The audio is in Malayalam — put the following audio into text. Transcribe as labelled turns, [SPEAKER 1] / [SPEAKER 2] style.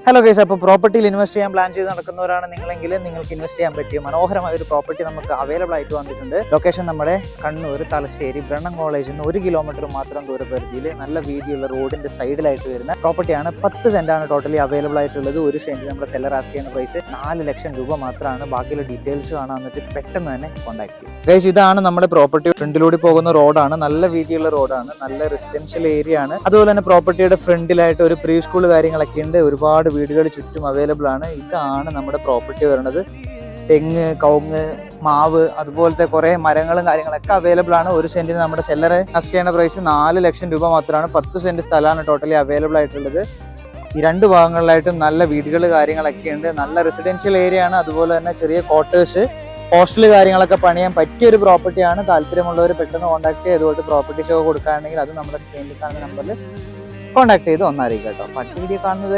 [SPEAKER 1] ഹലോ ഗൈസ്, അപ്പോൾ പ്രോപ്പർട്ടിയിൽ ഇൻവെസ്റ്റ് ചെയ്യാൻ പ്ലാൻ ചെയ്ത് നടക്കുന്നവരാണ് നിങ്ങളെങ്കിൽ നിങ്ങൾക്ക് ഇൻവെസ്റ്റ് ചെയ്യാൻ പറ്റിയ മനോഹരമായ ഒരു പ്രോപ്പർട്ടി നമുക്ക് അവൈലബിൾ ആയിട്ട് വന്നിട്ടുണ്ട്. ലൊക്കേഷൻ നമ്മുടെ കണ്ണൂർ തലശ്ശേരി ബ്രണ്ണൻ കോളേജിൽ നിന്ന് 1 കിലോമീറ്റർ മാത്രം ദൂരപരിധിയിൽ നല്ല വീതിയുള്ള റോഡിന്റെ സൈഡിലായിട്ട് വരുന്ന പ്രോപ്പർട്ടിയാണ്. 10 സെന്റാണ് ടോട്ടലി അവൈലബിൾ ആയിട്ടുള്ളത്. ഒരു സെന്റ് നമ്മുടെ സെല്ലർ ആസ്ക് ചെയ്യുന്ന പ്രൈസ് 4 ലക്ഷം രൂപ മാത്രമാണ്. ബാക്കിയുള്ള ഡീറ്റെയിൽസ് കാണാൻ വന്നിട്ട് പെട്ടെന്ന് തന്നെ കോൺടാക്ട് ചെയ്യും. ഗൈസ്, ഇതാണ് നമ്മുടെ പ്രോപ്പർട്ടി. ഫ്രണ്ടിലൂടെ പോകുന്ന റോഡാണ്, നല്ല വീതിയുള്ള റോഡാണ്, നല്ല റെസിഡൻഷ്യൽ ഏരിയ ആണ്. അതുപോലെ തന്നെ പ്രോപ്പർട്ടിയുടെ ഫ്രണ്ടിലായിട്ട് ഒരു പ്രീ സ്കൂൾ കാര്യങ്ങളൊക്കെ ഉണ്ട്. ഒരുപാട് വീടുകൾ ചുറ്റും അവൈലബിൾ ആണ്. ഇതാണ് നമ്മുടെ പ്രോപ്പർട്ടി വരുന്നത്. തെങ്ങ്, കവുങ്ങ്, മാവ്, അതുപോലത്തെ കുറെ മരങ്ങളും കാര്യങ്ങളൊക്കെ അവൈലബിൾ ആണ്. ഒരു സെന്റിന് നമ്മുടെ സെല്ലർ ആസ്ക് ചെയ്യുന്ന പ്രൈസ് 4 ലക്ഷം രൂപ മാത്രമാണ്. 10 സെന്റ് സ്ഥലമാണ് ടോട്ടലി അവൈലബിൾ ആയിട്ടുള്ളത്. ഈ 2 ഭാഗങ്ങളിലായിട്ടും നല്ല വീടുകൾ കാര്യങ്ങളൊക്കെ ഉണ്ട്. നല്ല റെസിഡൻഷ്യൽ ഏരിയ ആണ്. അതുപോലെ തന്നെ ചെറിയ ക്വാർട്ടേഴ്സ്, ഹോസ്റ്റൽ കാര്യങ്ങളൊക്കെ പണിയാൻ പറ്റിയ ഒരു പ്രോപ്പർട്ടിയാണ്. താല്പര്യമുള്ളവർ പെട്ടെന്ന് കോൺടാക്ട് ചെയ്ത് അതുകൊണ്ട് പ്രോപ്പർട്ടി ഷോ കൊടുക്കുകയാണെങ്കിൽ അത് നമ്മുടെ സ്ക്രീനിൽ കാണുന്ന നമ്പറിൽ കോൺടാക്ട് ചെയ്ത് ഒന്നറിയിക്കാം കേട്ടോ. മറ്റു വീഡിയോ കാണുന്നത്